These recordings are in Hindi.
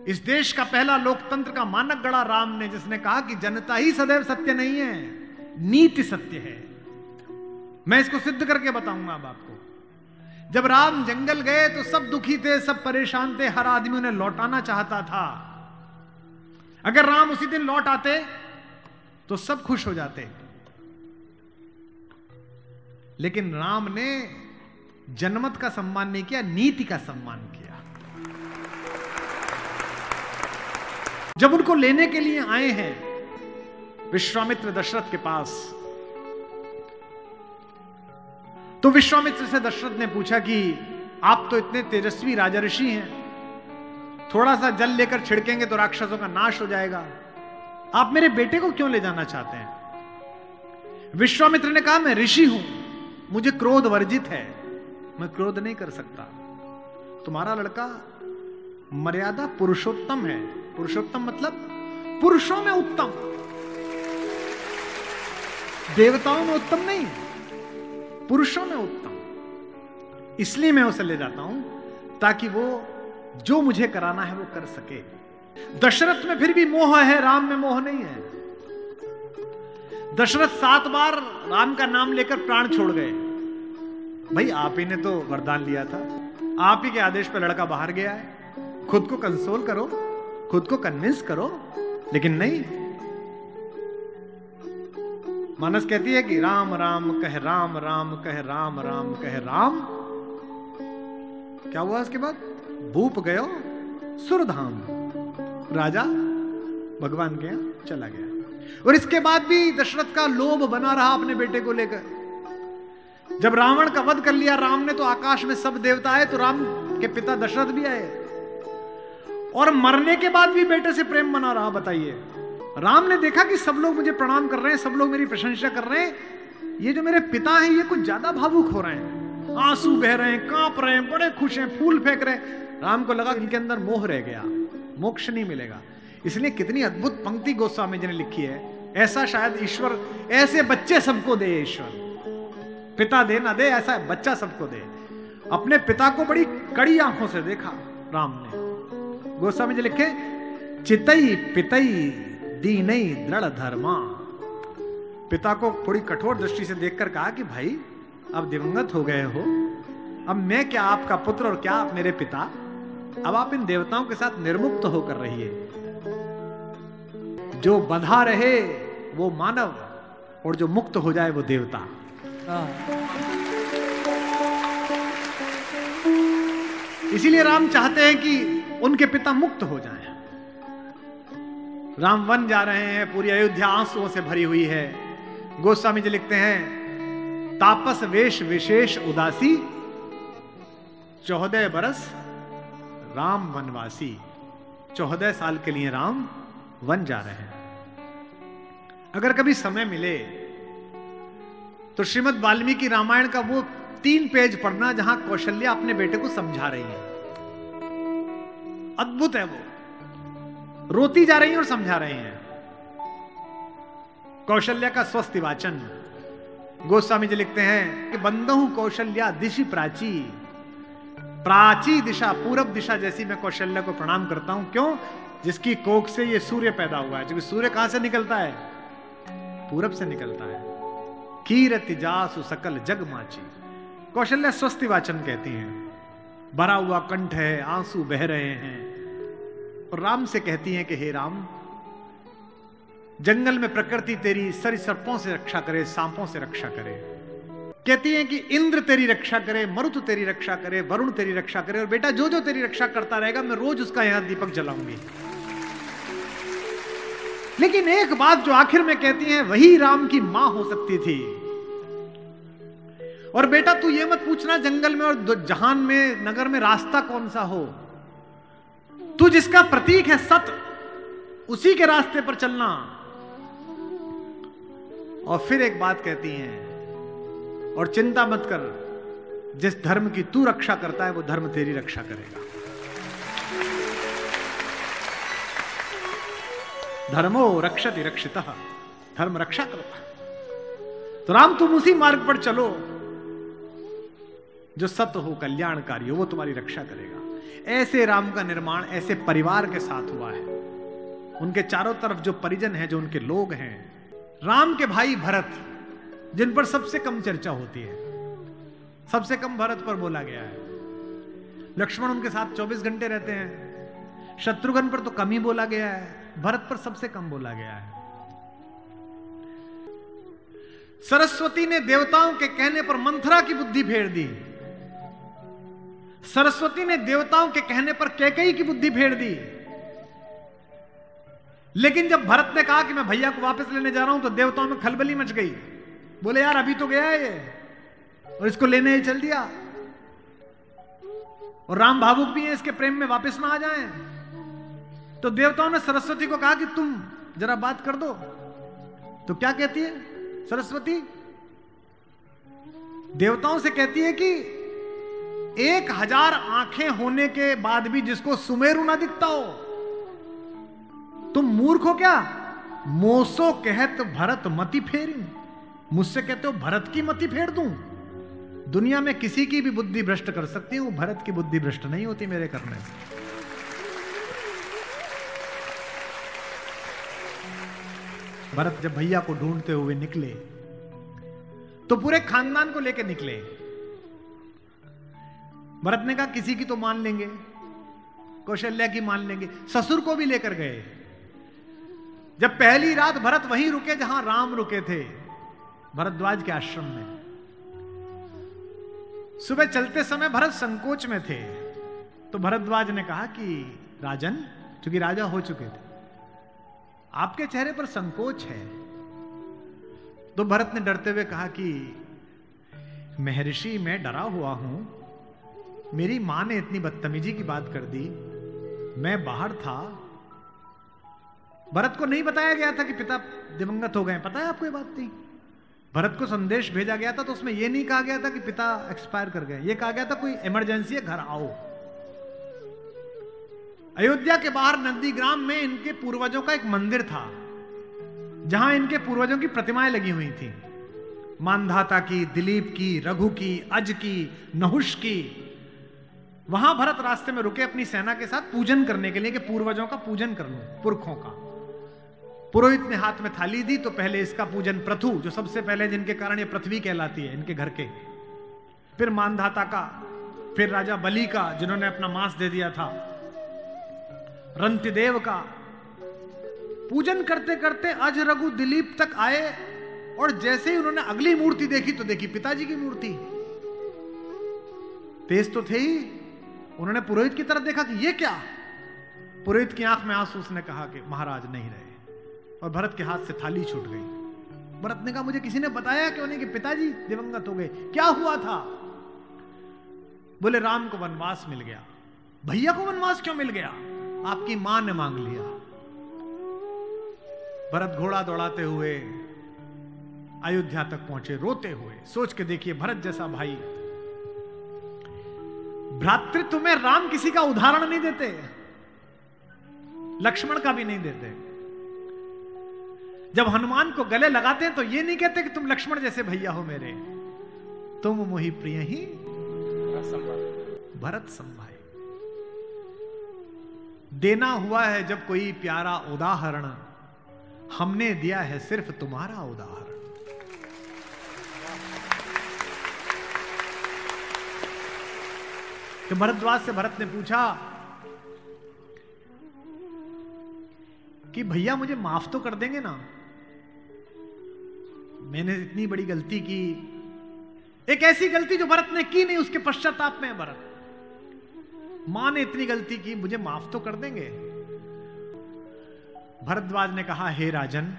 इस देश का पहला लोकतंत्र का मानक गढ़ा राम ने, जिसने कहा कि जनता ही सदैव सत्य नहीं है, नीति सत्य है। मैं इसको सिद्ध करके बताऊंगा अब आपको। जब राम जंगल गए तो सब दुखी थे, सब परेशान थे, हर आदमी उन्हें लौटाना चाहता था। अगर राम उसी दिन लौट आते तो सब खुश हो जाते, लेकिन राम ने जनमत का सम्मान नहीं किया, नीति का सम्मान किया। जब उनको लेने के लिए आए हैं विश्वामित्र दशरथ के पास, तो विश्वामित्र से दशरथ ने पूछा कि आप तो इतने तेजस्वी राजा ऋषि हैं, थोड़ा सा जल लेकर छिड़केंगे तो राक्षसों का नाश हो जाएगा, आप मेरे बेटे को क्यों ले जाना चाहते हैं? विश्वामित्र ने कहा, मैं ऋषि हूं, मुझे क्रोध वर्जित है, मैं क्रोध नहीं कर सकता। तुम्हारा लड़का मर्यादा पुरुषोत्तम है। पुरुषोत्तम मतलब पुरुषों में उत्तम, देवताओं में उत्तम नहीं, पुरुषों में उत्तम। इसलिए मैं उसे ले जाता हूं ताकि वो जो मुझे कराना है वो कर सके। दशरथ में फिर भी मोह है, राम में मोह नहीं है। दशरथ 7 बार राम का नाम लेकर प्राण छोड़ गए। भाई आप ही ने तो वरदान लिया था, आप ही के आदेश पर लड़का बाहर गया है, खुद को कंसोल करो, खुद को कन्विंस करो। लेकिन नहीं, मानस कहती है कि राम राम कह राम, राम कह राम, राम कह राम। क्या हुआ उसके बाद? भूप गयो सुरधाम, राजा भगवान के यहां चला गया। और इसके बाद भी दशरथ का लोभ बना रहा अपने बेटे को लेकर। जब रावण का वध कर लिया राम ने, तो आकाश में सब देवता आए, तो राम के पिता दशरथ भी आए, और मरने के बाद भी बेटे से प्रेम बना रहा। बताइए, राम ने देखा कि सब लोग मुझे प्रणाम कर रहे हैं, सब लोग मेरी प्रशंसा कर रहे हैं, ये जो मेरे पिता हैं ये कुछ ज्यादा भावुक हो रहे हैं, आंसू बह रहे हैं, कांप रहे हैं, बड़े खुश हैं, फूल फेंक रहे हैं। राम को लगा इनके अंदर मोह रह गया, मोक्ष नहीं मिलेगा। इसलिए कितनी अद्भुत पंक्ति गोस्वामी जी ने लिखी है, ऐसा शायद ईश्वर, ऐसे बच्चे सबको दे ईश्वर, पिता दे ना दे, ऐसा बच्चा सबको दे। अपने पिता को बड़ी कड़ी आंखों से देखा राम ने। गोस्वामी जी लिखे, चितई पितई दीनई दृढ़ धर्मा। पिता को थोड़ी कठोर दृष्टि से देखकर कहा कि भाई अब दिवंगत हो गए हो, अब मैं क्या आपका पुत्र और क्या आप मेरे पिता, अब आप इन देवताओं के साथ निर्मुक्त होकर रहिए। जो बंधा रहे वो मानव, और जो मुक्त हो जाए वो देवता। इसीलिए राम चाहते हैं कि उनके पिता मुक्त हो जाएं। राम वन जा रहे हैं, पूरी अयोध्या आंसुओं से भरी हुई है। गोस्वामी जी लिखते हैं, तापस वेश विशेष उदासी, 14 बरस राम वनवासी। 14 साल के लिए राम वन जा रहे हैं। अगर कभी समय मिले तो श्रीमद् वाल्मीकि रामायण का वो 3 पेज पढ़ना जहां कौशल्या अपने बेटे को समझा रही है। अद्भुत है वो, रोती जा रही है और समझा रही हैं। कौशल्या का स्वस्ति वाचन गोस्वामी जी लिखते हैं कि बंदहु कौशल्या दिशि प्राची, प्राची दिशा, पूरब दिशा जैसी मैं कौशल्या को प्रणाम करता हूं। क्यों? जिसकी कोख से ये सूर्य पैदा हुआ है। क्योंकि सूर्य कहां से निकलता है? पूरब से निकलता है। कीरति जासु सकल जग माची। कौशल्या स्वस्ति वाचन कहती हैं। भरा हुआ कंठ है, आंसू बह रहे हैं, और राम से कहती हैं कि हे राम, जंगल में प्रकृति तेरी सरीसृपों से रक्षा करे, सांपों से रक्षा करे। कहती हैं कि इंद्र तेरी रक्षा करे, मरुत तेरी रक्षा करे, वरुण तेरी रक्षा करे, और बेटा जो जो तेरी रक्षा करता रहेगा मैं रोज उसका यहां दीपक जलाऊंगी। लेकिन एक बात जो आखिर में कहती हैं, वही राम की मां हो सकती थी। और बेटा तू ये मत पूछना जंगल में और जहान में, नगर में रास्ता कौन सा हो, तू जिसका प्रतीक है सत्य, उसी के रास्ते पर चलना। और फिर एक बात कहती हैं, और चिंता मत कर, जिस धर्म की तू रक्षा करता है वो धर्म तेरी रक्षा करेगा। धर्मो रक्षति रक्षितः, धर्म रक्षा करता है। तो राम तुम उसी मार्ग पर चलो जो सत्य हो, कल्याणकारी हो, वो तुम्हारी रक्षा करेगा। ऐसे राम का निर्माण ऐसे परिवार के साथ हुआ है। उनके चारों तरफ जो परिजन हैं, जो उनके लोग हैं, राम के भाई भरत, जिन पर सबसे कम चर्चा होती है, सबसे कम भरत पर बोला गया है। लक्ष्मण उनके साथ 24 घंटे रहते हैं। शत्रुघ्न पर तो कम ही बोला गया है, भरत पर सबसे कम बोला गया है। सरस्वती ने देवताओं के कहने पर मंथरा की बुद्धि फेर दी। सरस्वती ने देवताओं के कहने पर कैकेयी की बुद्धि फेर दी। लेकिन जब भरत ने कहा कि मैं भैया को वापस लेने जा रहा हूं, तो देवताओं में खलबली मच गई। बोले यार अभी तो गया है ये, और इसको लेने ही चल दिया, और राम भावुक भी है, इसके प्रेम में वापस ना आ जाएं। तो देवताओं ने सरस्वती को कहा कि तुम जरा बात कर दो। तो क्या कहती है सरस्वती? देवताओं से कहती है कि 1000 आंखें होने के बाद भी जिसको सुमेरु ना दिखता हो, तुम मूर्ख हो क्या? मोसो कहत भरत मति फेरी, मुझसे कहते हो भरत की मति फेर दूं? दुनिया में किसी की भी बुद्धि भ्रष्ट कर सकती हूं, भरत की बुद्धि भ्रष्ट नहीं होती मेरे करने से। भरत जब भैया को ढूंढते हुए निकले तो पूरे खानदान को लेकर निकले। भरत ने कहा किसी की तो मान लेंगे, कौशल्या की मान लेंगे, ससुर को भी लेकर गए। जब पहली रात भरत वहीं रुके जहां राम रुके थे, भरद्वाज के आश्रम में। सुबह चलते समय भरत संकोच में थे, तो भरद्वाज ने कहा कि राजन, क्योंकि राजा हो चुके थे, आपके चेहरे पर संकोच है। तो भरत ने डरते हुए कहा कि महर्षि मैं डरा हुआ हूं, मेरी मां ने इतनी बदतमीजी की बात कर दी, मैं बाहर था। भरत को नहीं बताया गया था कि पिता दिवंगत हो गए, पता है आपको ये बात थी? भरत को संदेश भेजा गया था तो उसमें यह नहीं कहा गया था कि पिता एक्सपायर कर गए, यह कहा गया था कोई इमरजेंसी है, घर आओ। अयोध्या के बाहर नंदीग्राम में इनके पूर्वजों का एक मंदिर था, जहां इनके पूर्वजों की प्रतिमाएं लगी हुई थी, मानधाता की, दिलीप की, रघु की, अज की, नहुष की। वहां भरत रास्ते में रुके अपनी सेना के साथ पूजन करने के लिए कि पूर्वजों का पूजन कर लूं, पुरखों का। पुरोहित ने हाथ में थाली दी, तो पहले इसका पूजन प्रथु, जो सबसे पहले जिनके कारण ये पृथ्वी कहलाती है, इनके घर के, फिर मानधाता का, फिर राजा बलि का जिन्होंने अपना मांस दे दिया था, रंतिदेव का। पूजन करते करते अज, रघु, दिलीप तक आए, और जैसे ही उन्होंने अगली मूर्ति देखी तो देखी पिताजी की मूर्ति। तेज तो थे ही, उन्होंने पुरोहित की तरफ देखा कि ये क्या? पुरोहित की आंख में आंसू, उसने कहा कि महाराज नहीं रहे, और भरत के हाथ से थाली छूट गई। भरत ने कहा मुझे किसी ने बताया क्यों नहीं कि पिताजी दिवंगत हो गए, क्या हुआ था? बोले राम को वनवास मिल गया। भैया को वनवास क्यों मिल गया? आपकी मां ने मांग लिया। भरत घोड़ा दौड़ाते हुए अयोध्या तक पहुंचे, रोते हुए। सोच के देखिए, भरत जैसा भाई, भ्रातृत्व में राम किसी का उदाहरण नहीं देते, लक्ष्मण का भी नहीं देते। जब हनुमान को गले लगाते हैं तो ये नहीं कहते कि तुम लक्ष्मण जैसे भैया हो मेरे, तुम मोहि प्रिय ही भरत संभाए। देना हुआ है जब कोई प्यारा उदाहरण, हमने दिया है सिर्फ तुम्हारा उदाहरण। तो भरद्वाज से भरत ने पूछा कि भैया मुझे माफ तो कर देंगे ना? मैंने इतनी बड़ी गलती की, एक ऐसी गलती जो भरत ने की नहीं, उसके पश्चाताप में है भरत। मां ने इतनी गलती की, मुझे माफ तो कर देंगे? भरद्वाज ने कहा हे राजन,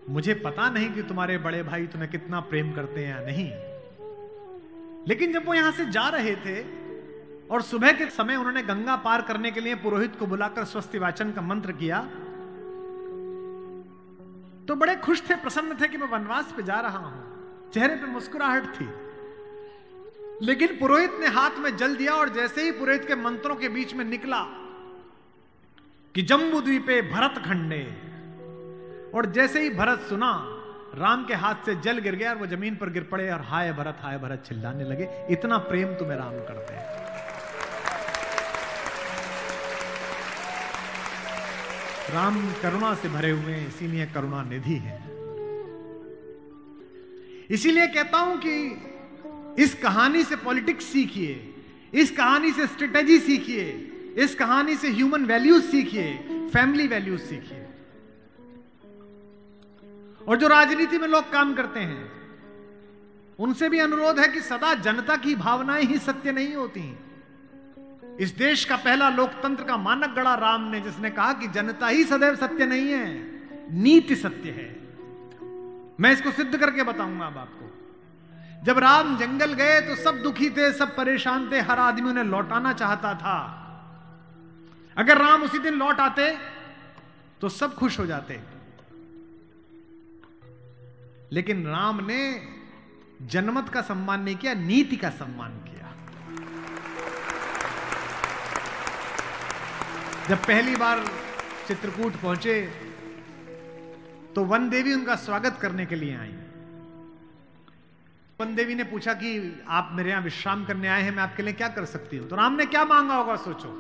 मुझे पता नहीं कि तुम्हारे बड़े भाई तुम्हें कितना प्रेम करते हैं या नहीं, लेकिन जब वो यहां से जा रहे थे और सुबह के समय उन्होंने गंगा पार करने के लिए पुरोहित को बुलाकर स्वस्ति वाचन का मंत्र किया, तो बड़े खुश थे, प्रसन्न थे कि मैं वनवास पे जा रहा हूं, चेहरे पे मुस्कुराहट थी। लेकिन पुरोहित ने हाथ में जल दिया, और जैसे ही पुरोहित के मंत्रों के बीच में निकला कि जम्बू द्वीपे भरत खंडे, और जैसे ही भरत सुना, राम के हाथ से जल गिर गया और वो जमीन पर गिर पड़े और हाय भरत चिल्लाने लगे। इतना प्रेम तुम्हें राम करते हैं। राम करुणा से भरे हुए हैं, इसीलिए करुणा निधि है। इसीलिए कहता हूं कि इस कहानी से पॉलिटिक्स सीखिए, इस कहानी से स्ट्रेटेजी सीखिए, इस कहानी से ह्यूमन वैल्यूज सीखिए, फैमिली वैल्यूज सीखिए। और जो राजनीति में लोग काम करते हैं उनसे भी अनुरोध है कि सदा जनता की भावनाएं ही सत्य नहीं होती। इस देश का पहला लोकतंत्र का मानक गढ़ा राम ने, जिसने कहा कि जनता ही सदैव सत्य नहीं है, नीति सत्य है। मैं इसको सिद्ध करके बताऊंगा अब आपको। जब राम जंगल गए तो सब दुखी थे, सब परेशान थे, हर आदमी उन्हें लौटाना चाहता था। अगर राम उसी दिन लौट आते तो सब खुश हो जाते, लेकिन राम ने जनमत का सम्मान नहीं किया, नीति का सम्मान किया। जब पहली बार चित्रकूट पहुंचे तो वन देवी उनका स्वागत करने के लिए आई। वन देवी ने पूछा कि आप मेरे यहां विश्राम करने आए हैं, मैं आपके लिए क्या कर सकती हूं। तो राम ने क्या मांगा होगा सोचो।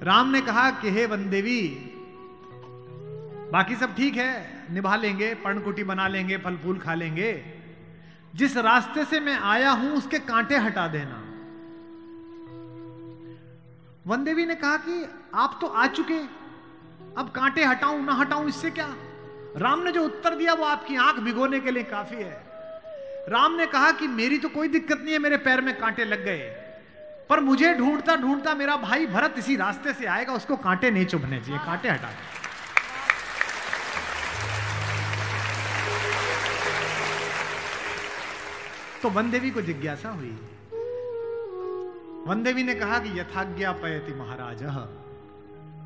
राम ने कहा कि हे वन देवी, बाकी सब ठीक है, निभा लेंगे, पर्णकुटी बना लेंगे, फल फूल खा लेंगे, जिस रास्ते से मैं आया हूं उसके कांटे हटा देना। वन देवी ने कहा कि आप तो आ चुके, अब कांटे हटाऊं ना हटाऊं इससे क्या। राम ने जो उत्तर दिया वो आपकी आंख भिगोने के लिए काफी है। राम ने कहा कि मेरी तो कोई दिक्कत नहीं है, मेरे पैर में कांटे लग गए, पर मुझे ढूंढता ढूंढता मेरा भाई भरत इसी रास्ते से आएगा, उसको कांटे नहीं चुभने चाहिए, कांटे हटा दे। तो वन देवी को जिज्ञासा हुई। वन देवी ने कहा कि यथाज्ञा पयति महाराज,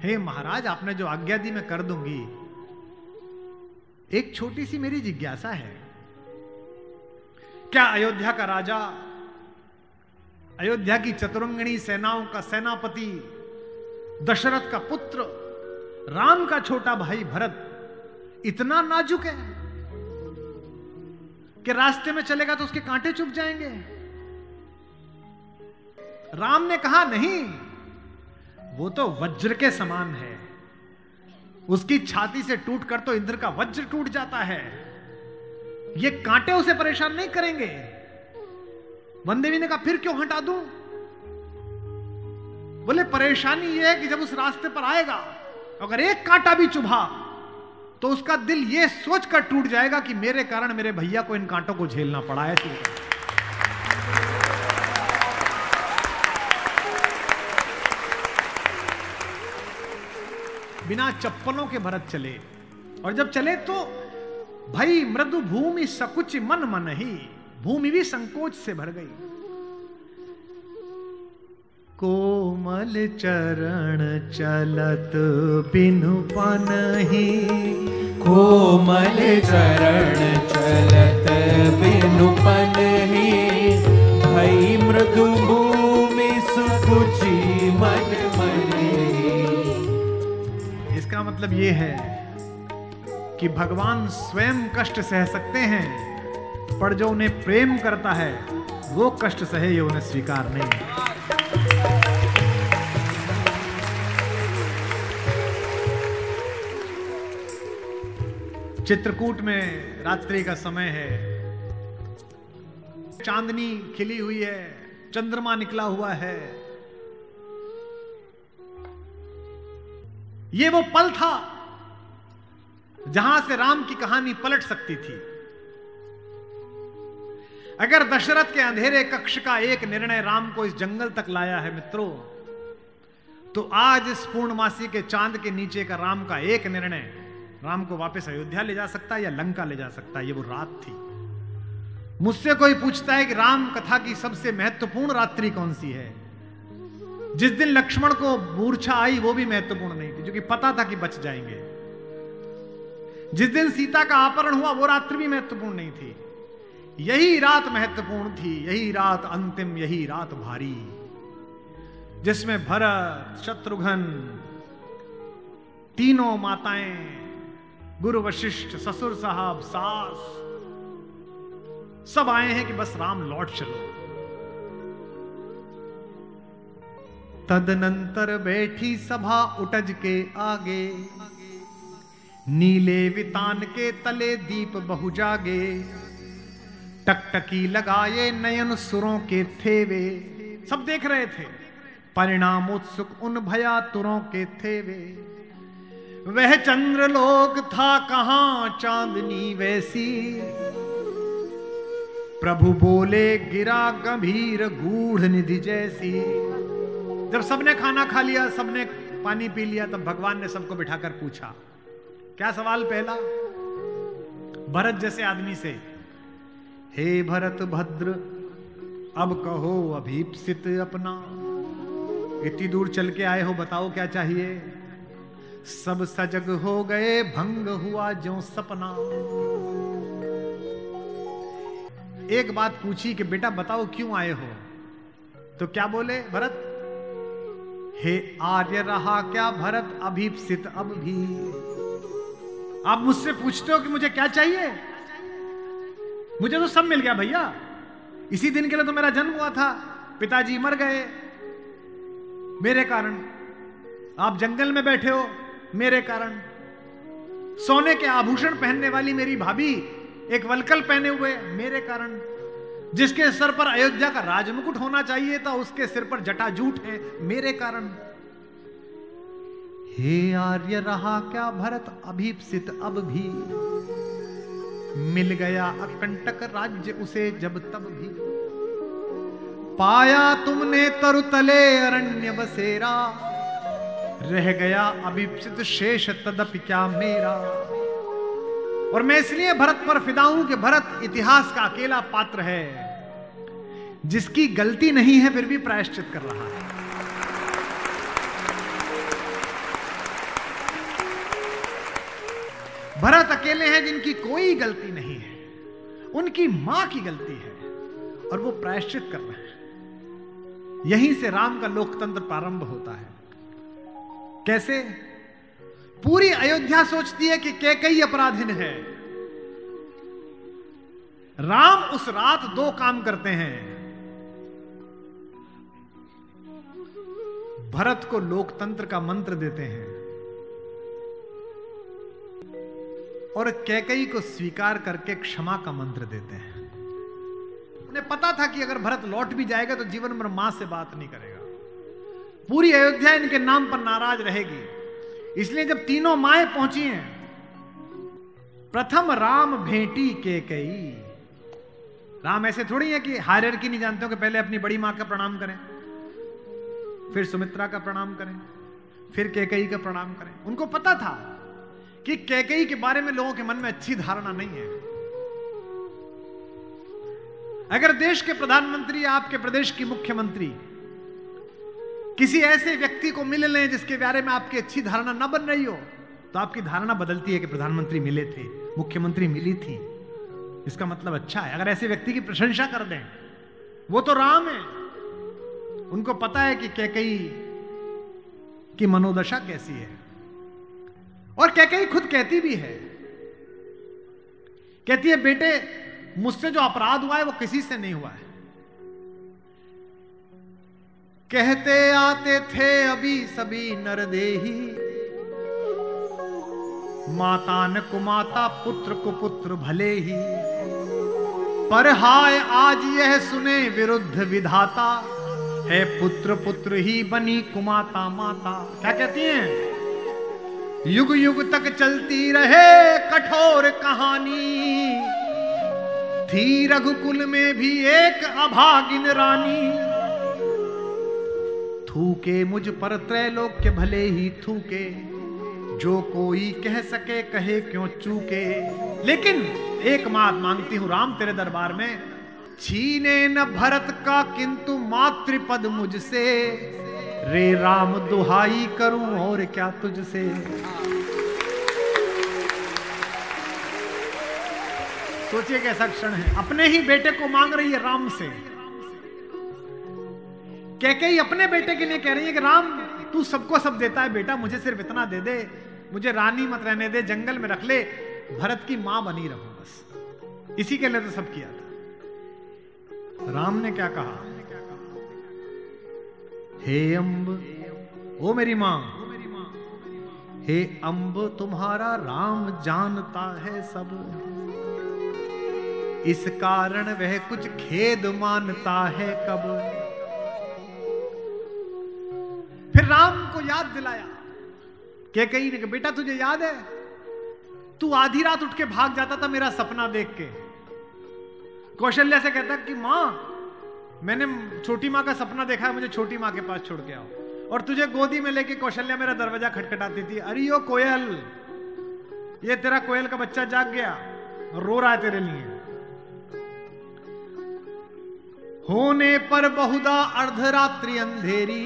हे महाराज, आपने जो आज्ञा दी मैं कर दूंगी। एक छोटी सी मेरी जिज्ञासा है, क्या अयोध्या का राजा, अयोध्या की चतुरंगिणी सेनाओं का सेनापति, दशरथ का पुत्र, राम का छोटा भाई भरत इतना नाजुक है कि रास्ते में चलेगा तो उसके कांटे चुभ जाएंगे? राम ने कहा नहीं, वो तो वज्र के समान है, उसकी छाती से टूटकर तो इंद्र का वज्र टूट जाता है, ये कांटे उसे परेशान नहीं करेंगे। वन देवी ने कहा फिर क्यों हटा दूं? बोले परेशानी यह है कि जब उस रास्ते पर आएगा अगर एक कांटा भी चुभा तो उसका दिल यह सोचकर टूट जाएगा कि मेरे कारण मेरे भैया को इन कांटों को झेलना पड़ा है। बिना चप्पलों के भरत चले, और जब चले तो भाई मृदु भूमि सकुच मन मन ही, भूमि भी संकोच से भर गई। कोमल चरण चलत बिनु पनहि, कोमल चरण चलत बिनु पनहि, भई मृदु भूमि सुकुचि मन मनि। इसका मतलब ये है कि भगवान स्वयं कष्ट सह सकते हैं, पर जो उन्हें प्रेम करता है वो कष्ट सहे ये उन्हें स्वीकार नहीं। चित्रकूट में रात्रि का समय है, चांदनी खिली हुई है, चंद्रमा निकला हुआ है। ये वो पल था जहां से राम की कहानी पलट सकती थी। अगर दशरथ के अंधेरे कक्ष का एक निर्णय राम को इस जंगल तक लाया है मित्रों, तो आज इस पूर्णमासी के चांद के नीचे का राम का एक निर्णय राम को वापस अयोध्या ले जा सकता है या लंका ले जा सकता है। ये वो रात थी। मुझसे कोई पूछता है कि राम कथा की सबसे महत्वपूर्ण रात्रि कौन सी है? जिस दिन लक्ष्मण को मूर्छा आई वो भी महत्वपूर्ण नहीं थी, क्योंकि पता था कि बच जाएंगे। जिस दिन सीता का अपहरण हुआ वो रात्रि भी महत्वपूर्ण नहीं थी। यही रात महत्वपूर्ण थी, यही रात अंतिम, यही रात भारी, जिसमें भरत, शत्रुघ्न, तीनों माताएं, गुरु वशिष्ठ, ससुर साहब, सास, सब आए हैं कि बस राम लौट चलो। तदनंतर बैठी सभा उटज के आगे, नीले वितान के तले दीप बहु जागे, टकटकी लगाए नयन सुरों के थे वे। सब देख रहे थे, परिणाम उत्सुक उन भया तुरों के थे वे। वह चंद्रलोक था कहां चांदनी वैसी, प्रभु बोले गिरा गंभीर गूढ़ निधि जैसी। जब सबने खाना खा लिया, सबने पानी पी लिया, तब भगवान ने सबको बिठाकर पूछा। क्या सवाल पहला? भरत जैसे आदमी से, हे भरत भद्र, अब कहो अभीप्सित अपना। इतनी दूर चल के आए हो, बताओ क्या चाहिए? सब सजग हो गए, भंग हुआ ज्यों सपना। एक बात पूछी कि बेटा बताओ क्यों आए हो? तो क्या बोले भरत? हे आर्य रहा क्या भरत अभीप्सित अब भी। आप मुझसे पूछते हो कि मुझे क्या चाहिए? मुझे तो सब मिल गया भैया। इसी दिन के लिए तो मेरा जन्म हुआ था, पिताजी मर गए मेरे कारण, आप जंगल में बैठे हो मेरे कारण, सोने के आभूषण पहनने वाली मेरी भाभी एक वलकल पहने हुए मेरे कारण, जिसके सर पर अयोध्या का राजमुकुट होना चाहिए था उसके सिर पर जटाजूट है मेरे कारण। हे आर्य रहा क्या भरत अभीप्सित अब भी, मिल गया अकंटक राज्य उसे जब तब भी। पाया तुमने तरुतले अरण्य बसेरा, रह गया अभीप्सित शेष तदपि क्या मेरा। और मैं इसलिए भरत पर फिदा हूं कि भरत इतिहास का अकेला पात्र है जिसकी गलती नहीं है फिर भी प्रायश्चित कर रहा है। भरत अकेले हैं जिनकी कोई गलती नहीं है, उनकी मां की गलती है और वो प्रायश्चित कर रहे हैं। यहीं से राम का लोकतंत्र प्रारंभ होता है। कैसे? पूरी अयोध्या सोचती है कि कैकेयी अपराधीन है। राम उस रात दो काम करते हैं। भरत को लोकतंत्र का मंत्र देते हैं और कैकेयी को स्वीकार करके क्षमा का मंत्र देते हैं। उन्हें पता था कि अगर भरत लौट भी जाएगा तो जीवन भर मां से बात नहीं करेगा, पूरी अयोध्या इनके नाम पर नाराज रहेगी। इसलिए जब तीनों माएं पहुंची हैं, प्रथम राम भेंटी कैकेयी। राम ऐसे थोड़ी है कि हायरार्की नहीं जानते हो कि पहले अपनी बड़ी मां का प्रणाम करें, फिर सुमित्रा का प्रणाम करें, फिर कैकेयी का प्रणाम करें। उनको पता था कि कैकेयी के बारे में लोगों के मन में अच्छी धारणा नहीं है। अगर देश के प्रधानमंत्री, आपके प्रदेश की मुख्यमंत्री किसी ऐसे व्यक्ति को मिल लें जिसके बारे में आपकी अच्छी धारणा न बन रही हो, तो आपकी धारणा बदलती है कि प्रधानमंत्री मिले थे, मुख्यमंत्री मिली थी, इसका मतलब अच्छा है। अगर ऐसे व्यक्ति की प्रशंसा कर दें, वो तो राम है, उनको पता है कि कैकेयी की मनोदशा कैसी है। और कैकेयी खुद कहती भी है, कहती है बेटे मुझसे जो अपराध हुआ है वो किसी से नहीं हुआ है। कहते आते थे अभी सभी नरदेही, माता न कुमाता पुत्र को पुत्र भले ही, पर हाय आज यह सुने विरुद्ध विधाता, है पुत्र पुत्र ही बनी कुमाता माता। क्या कहती हैं? युग युग तक चलती रहे कठोर कहानी, थी रघुकुल में भी एक अभागिन रानी, थूके मुझ पर त्रैलोक्य भले ही थूके, जो कोई कह सके कहे क्यों चूके। लेकिन एक बात मांगती हूं राम तेरे दरबार में, छीने न भरत का किंतु मातृपद मुझसे, रे राम दुहाई करूं और क्या तुझसे। सोचिए कैसा क्षण है, अपने ही बेटे को मांग रही है राम से। कैकेयी अपने बेटे के लिए कह रही है कि राम तू सबको सब देता है बेटा, मुझे सिर्फ इतना दे दे, मुझे रानी मत रहने दे, जंगल में रख ले, भरत की मां बनी रहूं बस। इसी के लिए तो सब किया था। राम ने क्या कहा? हे अम्ब, ओ मेरी मां, हे अम्ब तुम्हारा राम जानता है सब, इस कारण वह कुछ खेद मानता है कब। फिर राम को याद दिलाया कि कहीं ने, बेटा तुझे याद है तू आधी रात उठ के भाग जाता था मेरा सपना देख के। कौशल्या से कहता कि मां मैंने छोटी मां का सपना देखा है, मुझे छोटी मां के पास छोड़ के आओ। और तुझे गोदी में लेके कौशल्या मेरा दरवाजा खटखटाती थी, अरे ओ कोयल, ये तेरा कोयल का बच्चा जाग गया, रो रहा है तेरे लिए। होने पर बहुधा अर्धरात्रि अंधेरी,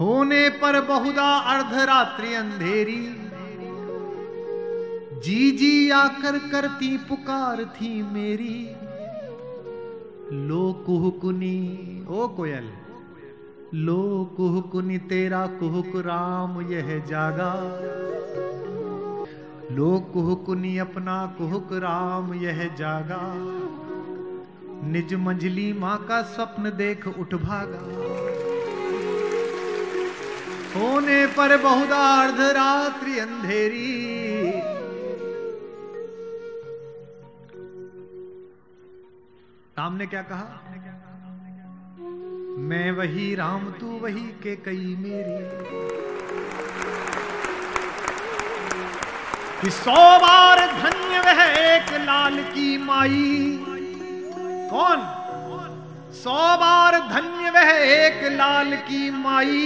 होने पर बहुधा अर्धरात्रि अंधेरी, जी जी आकर करती पुकार थी मेरी। लो कुहुकुनी, ओ कोयल, लो कुहुकुनी तेरा कुहुक राम यह जागा। लो कुहुकुनी अपना कुहुक राम यह जागा। निज मंझली मां का स्वप्न देख उठ भागा। होने पर बहुधा अर्धरात्रि अंधेरी, राम ने क्या कहा, मैं वही राम तू वही के कई मेरी। कि 100 बार धन्य वह एक लाल की माई। कौन? 100 बार धन्य वह एक लाल की माई,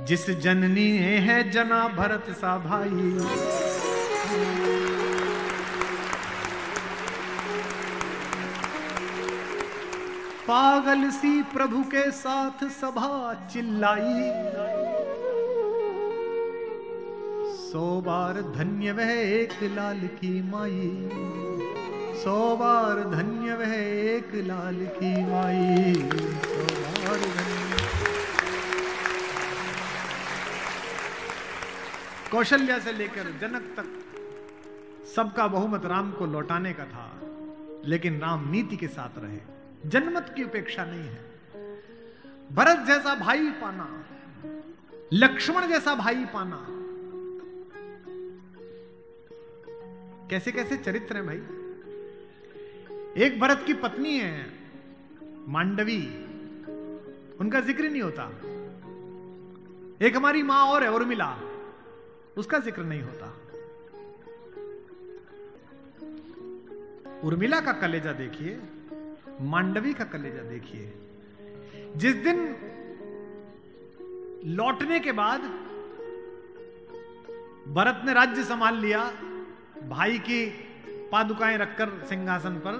जिस जननी है जना भरत सा भाई। पागल सी प्रभु के साथ सभा चिल्लाई। 100 बार धन्य वह एक लाल की माई। 100 बार धन्य वह एक लाल की माई। 100 बार धन्य। कौशल्या से लेकर जनक तक सबका बहुमत राम को लौटाने का था, लेकिन राम नीति के साथ रहे। जनमत की उपेक्षा नहीं है। भरत जैसा भाई पाना, लक्ष्मण जैसा भाई पाना, कैसे कैसे चरित्र हैं भाई। एक भरत की पत्नी है मांडवी, उनका जिक्र नहीं होता। एक हमारी मां और है उर्मिला, उसका जिक्र नहीं होता। उर्मिला का कलेजा देखिए, मांडवी का कलेजा देखिए। जिस दिन लौटने के बाद भरत ने राज्य संभाल लिया, भाई की पादुकाएं रखकर सिंहासन पर,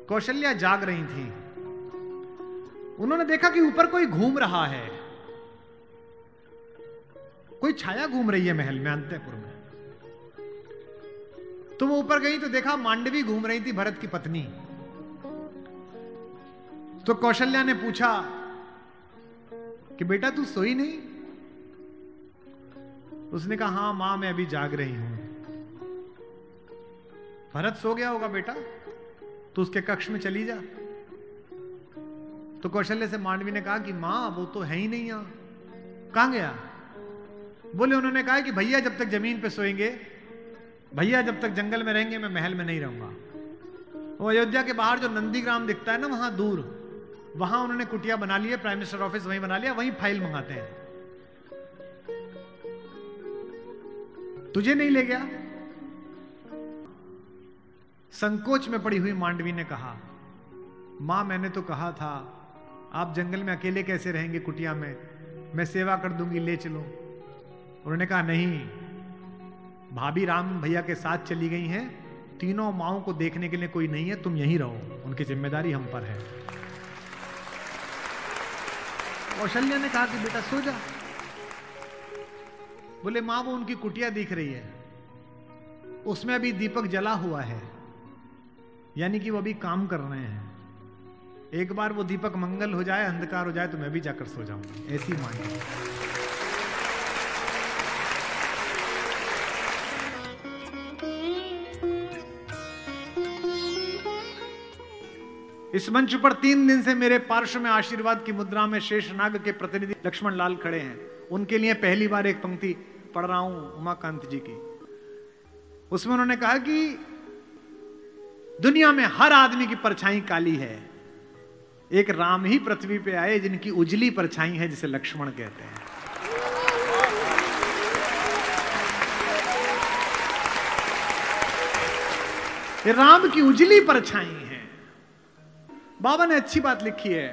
कौशल्या जाग रही थी। उन्होंने देखा कि ऊपर कोई घूम रहा है, कोई छाया घूम रही है महल में अंतःपुर में। तो वो ऊपर गई तो देखा मांडवी घूम रही थी, भरत की पत्नी। तो कौशल्या ने पूछा कि बेटा तू सोई नहीं? उसने कहा हां मां मैं अभी जाग रही हूं। भरत सो गया होगा बेटा, तो उसके कक्ष में चली जा। तो कौशल्या से मांडवी ने कहा कि मां वो तो है ही नहीं यहां। कहां गया? बोले उन्होंने कहा कि भैया जब तक जमीन पे सोएंगे, भैया जब तक जंगल में रहेंगे, मैं महल में नहीं रहूंगा। वो अयोध्या के बाहर जो नंदीग्राम दिखता है ना, वहां दूर, वहां उन्होंने कुटिया बना ली है, प्राइम मिनिस्टर ऑफिस वहीं बना लिया, वहीं फाइल मंगाते हैं। तुझे नहीं ले गया? संकोच में पड़ी हुई मांडवी ने कहा मां मैंने तो कहा था आप जंगल में अकेले कैसे रहेंगे कुटिया में, मैं सेवा कर दूंगी, ले चलो। उन्होंने कहा नहीं, भाभी राम भैया के साथ चली गई हैं, तीनों माओं को देखने के लिए कोई नहीं है, तुम यहीं रहो, उनकी जिम्मेदारी हम पर है। कौशल्या ने कहा कि बेटा सो जा। बोले मां वो उनकी कुटिया दिख रही है, उसमें अभी दीपक जला हुआ है, यानी कि वो अभी काम कर रहे हैं। एक बार वो दीपक मंगल हो जाए, अंधकार हो जाए, तो मैं भी जाकर सो जाऊंगा। ऐसी मांगी। इस मंच पर 3 दिन से मेरे पार्श्व में आशीर्वाद की मुद्रा में शेषनाग के प्रतिनिधि लक्ष्मण लाल खड़े हैं। उनके लिए पहली बार एक पंक्ति पढ़ रहा हूं उमाकांत जी की। उसमें उन्होंने कहा कि दुनिया में हर आदमी की परछाई काली है, एक राम ही पृथ्वी पे आए जिनकी उजली परछाई है, जिसे लक्ष्मण कहते हैं। ये राम की उजली परछाई है। बाबा ने अच्छी बात लिखी है,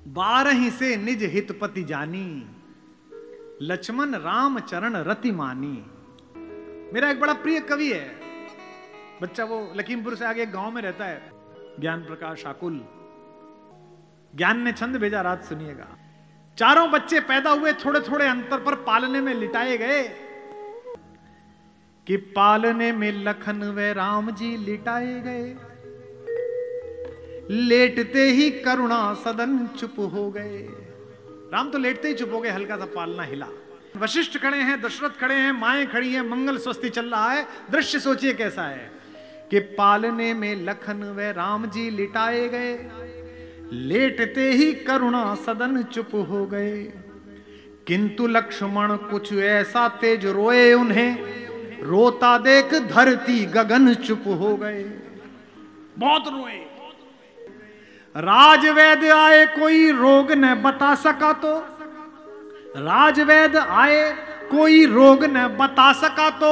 12 से निज हितपति जानी, लक्ष्मण राम चरण रति मानी। मेरा एक बड़ा प्रिय कवि है, बच्चा वो लखीमपुर से आगे एक गांव में रहता है, ज्ञान प्रकाश आकुल। ज्ञान ने छंद भेजा, रात सुनिएगा। 4 बच्चे पैदा हुए, थोड़े थोड़े अंतर पर पालने में लिटाए गए, कि पालने में लखन व राम जी लिटाए गए, लेटते ही करुणा सदन चुप हो गए। राम तो लेटते ही चुप हो गए, हल्का सा पालना हिला। वशिष्ठ खड़े हैं, दशरथ खड़े हैं, माएं खड़ी हैं, मंगल स्वस्ति चल रहा है। दृश्य सोचिए कैसा है कि पालने में लखन व राम जी लिटाए गए, लेटते ही करुणा सदन चुप हो गए, किंतु लक्ष्मण कुछ ऐसा तेज रोए उन्हें, रोता देख धरती गगन चुप हो गए। बहुत रोए। राजवैद्य आए कोई रोग न बता सका तो, राजवैद्य आए कोई रोग न बता सका तो,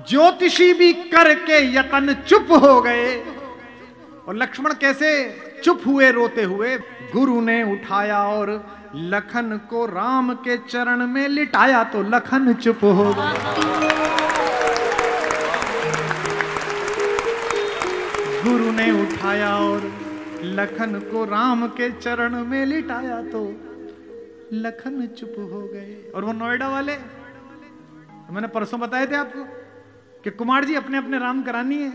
ज्योतिषी भी करके यतन चुप हो गए। और लक्ष्मण कैसे चुप हुए रोते हुए? गुरु ने उठाया और लखन को राम के चरण में लिटाया तो लखन चुप हो गए। गुरु ने उठाया और लखन को राम के चरण में लिटाया तो लखन चुप हो गए। और वो नोएडा वाले, मैंने परसों बताए थे आपको कि कुमार जी अपने अपने राम करानी है।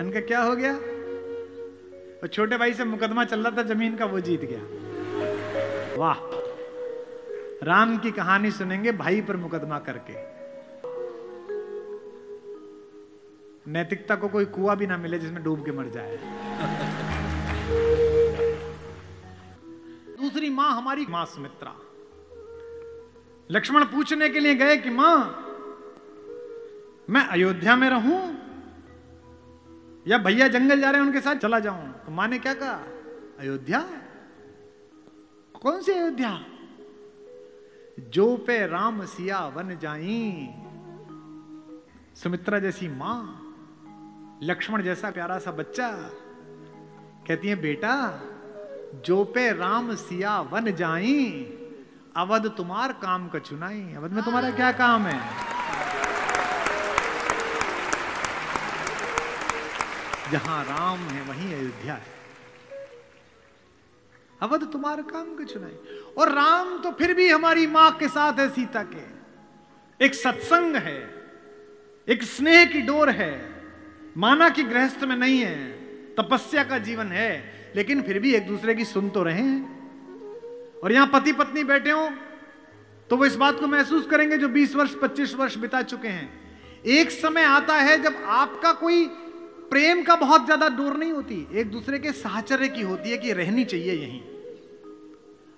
इनका क्या हो गया? और छोटे भाई से मुकदमा चल रहा था जमीन का, वो जीत गया। वाह, राम की कहानी सुनेंगे भाई पर मुकदमा करके। नैतिकता को कोई कुआं भी ना मिले जिसमें डूब के मर जाए। दूसरी मां हमारी मां सुमित्रा। लक्ष्मण पूछने के लिए गए कि मां, मैं अयोध्या में रहूं या भैया जंगल जा रहे हैं उनके साथ चला जाऊं? तो मां ने क्या कहा? अयोध्या? कौन सी अयोध्या? जो पे राम सिया वन जाई। सुमित्रा जैसी मां, लक्ष्मण जैसा प्यारा सा बच्चा, कहती है बेटा जो पे राम सिया वन जाई, अवध तुम्हार काम का चुनाई। अवध में तुम्हारा क्या काम है? जहां राम है वहीं अयोध्या है। अवध तुम्हारा काम का चुनाई। और राम तो फिर भी हमारी मां के साथ है, सीता के। एक सत्संग है, एक स्नेह की डोर है। माना कि गृहस्थ में नहीं है, तपस्या का जीवन है, लेकिन फिर भी एक दूसरे की सुन तो रहे हैं। और यहां पति पत्नी बैठे हो तो वो इस बात को महसूस करेंगे जो 20 वर्ष 25 वर्ष बिता चुके हैं। एक समय आता है जब आपका कोई प्रेम का बहुत ज्यादा डोर नहीं होती, एक दूसरे के साहचर्य की होती है कि रहनी चाहिए यहीं।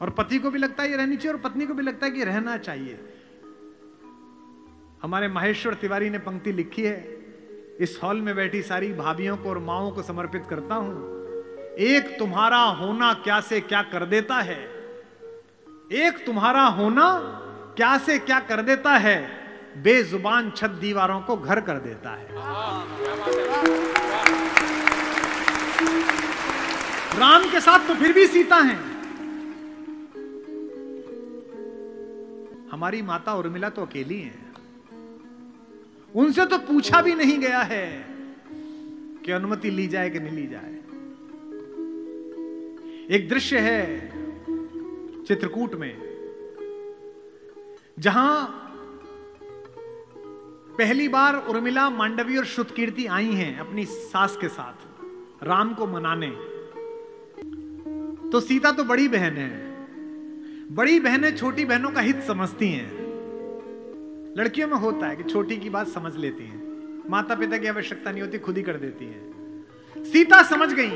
और पति को भी लगता है ये रहनी चाहिए और पत्नी को भी लगता है कि रहना चाहिए। हमारे माहेश्वर तिवारी ने पंक्ति लिखी है, इस हॉल में बैठी सारी भाभियों को और माओं को समर्पित करता हूं। एक तुम्हारा होना क्या से क्या कर देता है, एक तुम्हारा होना क्या से क्या कर देता है, बेजुबान छत दीवारों को घर कर देता है। राम के साथ तो फिर भी सीता हैं। हमारी माता उर्मिला तो अकेली हैं। उनसे तो पूछा भी नहीं गया है कि अनुमति ली जाए कि नहीं ली जाए। एक दृश्य है चित्रकूट में, जहां पहली बार उर्मिला, मांडवी और श्रुतकीर्ति आई हैं अपनी सास के साथ राम को मनाने। तो सीता तो बड़ी बहन है, बड़ी बहनें छोटी बहनों का हित समझती हैं। लड़कियों में होता है कि छोटी की बात समझ लेती हैं, माता पिता की आवश्यकता नहीं होती, खुद ही कर देती हैं। सीता समझ गई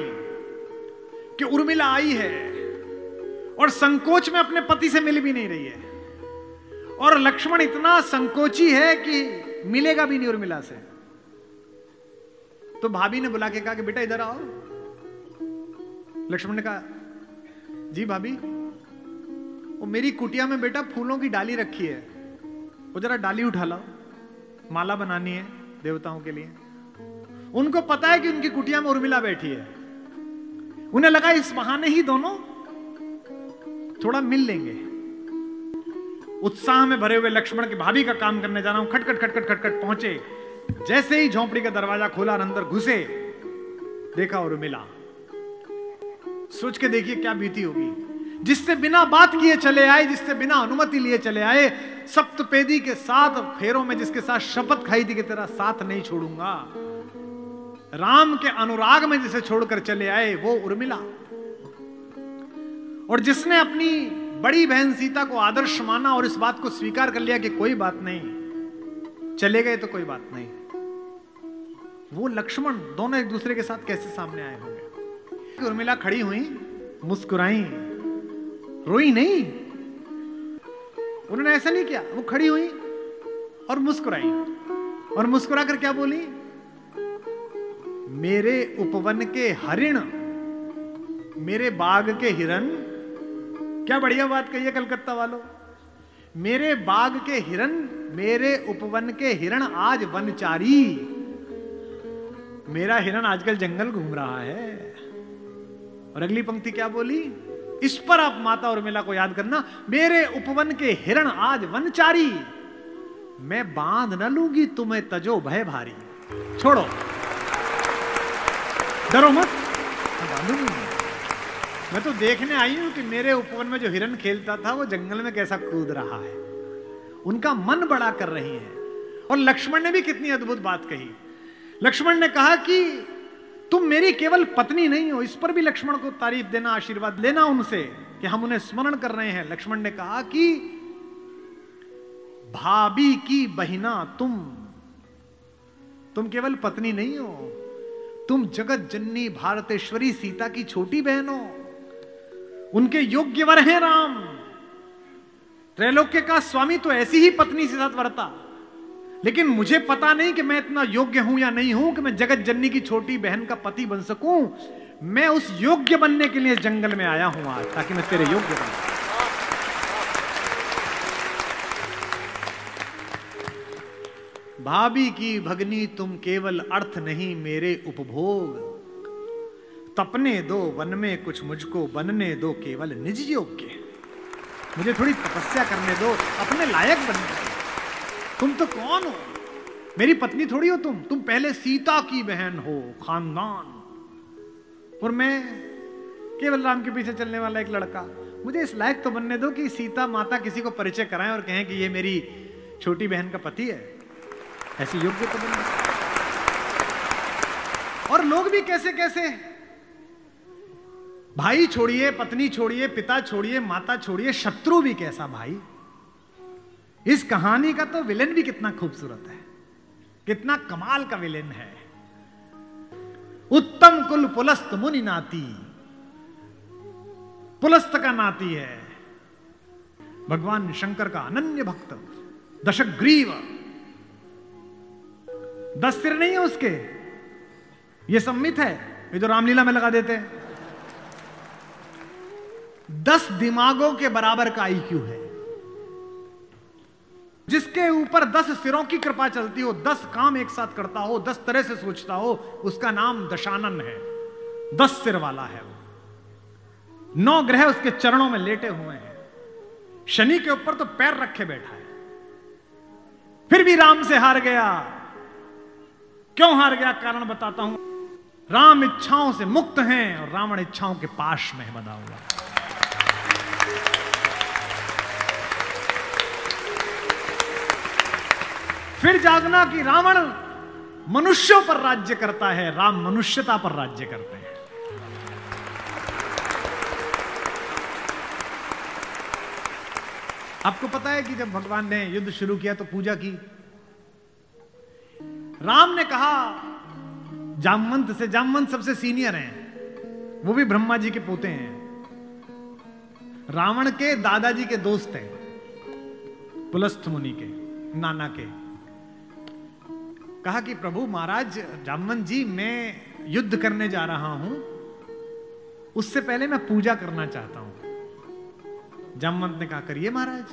कि उर्मिला आई है और संकोच में अपने पति से मिल भी नहीं रही है, और लक्ष्मण इतना संकोची है कि मिलेगा भी नहीं उर्मिला से। तो भाभी ने बुला के कहा कि बेटा इधर आओ। लक्ष्मण ने कहा जी भाभी, वो मेरी कुटिया में बेटा फूलों की डाली रखी है, वो जरा डाली उठा लाओ, माला बनानी है देवताओं के लिए। उनको पता है कि उनकी कुटिया में उर्मिला बैठी है, उन्हें लगा इस बहाने ही दोनों थोड़ा मिल लेंगे। उत्साह में भरे हुए लक्ष्मण के भाभी का काम करने जा रहा हूं, खटखट खटखट खटखट पहुंचे। जैसे ही झोंपड़ी का दरवाजा खोला और अंदर घुसे, देखा उर्मिला। सोच के देखिए क्या बीती होगी। जिससे बिना बात किए चले आए, जिससे बिना अनुमति लिए चले आए, सप्तपेदी के 7 फेरों में जिसके साथ शपथ खाई थी कि तेरा साथ नहीं छोड़ूंगा, राम के अनुराग में जिसे छोड़कर चले आए, वो उर्मिला। और जिसने अपनी बड़ी बहन सीता को आदर्श माना और इस बात को स्वीकार कर लिया कि कोई बात नहीं, चले गए तो कोई बात नहीं, वो लक्ष्मण दोनों एक दूसरे के साथ कैसे सामने आए होंगे। उर्मिला खड़ी हुई, मुस्कुराई, रोई नहीं। उन्होंने ऐसा नहीं किया, वो खड़ी हुई और मुस्कुराई, और मुस्कुरा कर क्या बोली, मेरे उपवन के हरिण, मेरे बाग के हिरन। क्या बढ़िया बात कही है कलकत्ता वालों। मेरे बाग के हिरन, मेरे उपवन के हिरण आज वनचारी। मेरा हिरन आजकल जंगल घूम रहा है। और अगली पंक्ति क्या बोली, इस पर आप माता उर्मिला को याद करना, मेरे उपवन के हिरण आज वनचारी, मैं बांध न लूंगी तुम्हें तजो भय भारी। छोड़ो, डरो मत, बांधूंगी। मैं तो देखने आई हूं कि मेरे उपवन में जो हिरन खेलता था वो जंगल में कैसा कूद रहा है। उनका मन बड़ा कर रही है। और लक्ष्मण ने भी कितनी अद्भुत बात कही। लक्ष्मण ने कहा कि तुम मेरी केवल पत्नी नहीं हो। इस पर भी लक्ष्मण को तारीफ देना, आशीर्वाद लेना उनसे कि हम उन्हें स्मरण कर रहे हैं। लक्ष्मण ने कहा कि भाभी की बहिना तुम केवल पत्नी नहीं हो, तुम जगत जननी भारतेश्वरी सीता की छोटी बहन हो। उनके योग्य वर हैं राम। त्रैलोक्य का स्वामी तो ऐसी ही पत्नी से साथ वर्ता, लेकिन मुझे पता नहीं कि मैं इतना योग्य हूं या नहीं हूं कि मैं जगत जननी की छोटी बहन का पति बन सकूं। मैं उस योग्य बनने के लिए जंगल में आया हूं आज, ताकि मैं तेरे योग्य बन। भाभी की भगनी तुम केवल अर्थ नहीं मेरे उपभोग, तपने दो वन में कुछ मुझको बनने दो केवल निज योग्य। मुझे थोड़ी तपस्या करने दो, अपने लायक बनने दो। तुम तो कौन हो, मेरी पत्नी थोड़ी हो तुम पहले सीता की बहन हो, खानदान, और मैं केवल राम के पीछे चलने वाला एक लड़का। मुझे इस लायक तो बनने दो कि सीता माता किसी को परिचय कराएं और कहें कि ये मेरी छोटी बहन का पति है। ऐसी योग्य तो बनने। और लोग भी कैसे कैसे, भाई छोड़िए, पत्नी छोड़िए, पिता छोड़िए, माता छोड़िए, शत्रु भी कैसा भाई। इस कहानी का तो विलेन भी कितना खूबसूरत है, कितना कमाल का विलेन है। उत्तम कुल पुलस्त मुनि नाती, पुलस्त का नाती है भगवान शंकर का अनन्य भक्त। दशग्रीव, 10 सिर नहीं है उसके, ये सम्मित है, ये जो रामलीला में लगा देते हैं। 10 दिमागों के बराबर का आईक्यू है। जिसके ऊपर 10 सिरों की कृपा चलती हो, 10 काम एक साथ करता हो, 10 तरह से सोचता हो, उसका नाम दशानन है। 10 सिर वाला है वो। 9 ग्रह उसके चरणों में लेटे हुए हैं। शनि के ऊपर तो पैर रखे बैठा है। फिर भी राम से हार गया। क्यों हार गया, कारण बताता हूं। राम इच्छाओं से मुक्त हैं और रावण इच्छाओं के पाश में बंधा हुआ। फिर जागना कि रावण मनुष्यों पर राज्य करता है, राम मनुष्यता पर राज्य करते हैं। आपको पता है कि जब भगवान ने युद्ध शुरू किया तो पूजा की। राम ने कहा जामवंत से, जामवंत सबसे सीनियर हैं, वो भी ब्रह्मा जी के पोते हैं, रावण के दादाजी के दोस्त हैं, पुलस्त्य मुनि के नाना के। कहा कि प्रभु महाराज जामवंत जी, मैं युद्ध करने जा रहा हूं, उससे पहले मैं पूजा करना चाहता हूं। जामवंत ने कहा करिए महाराज।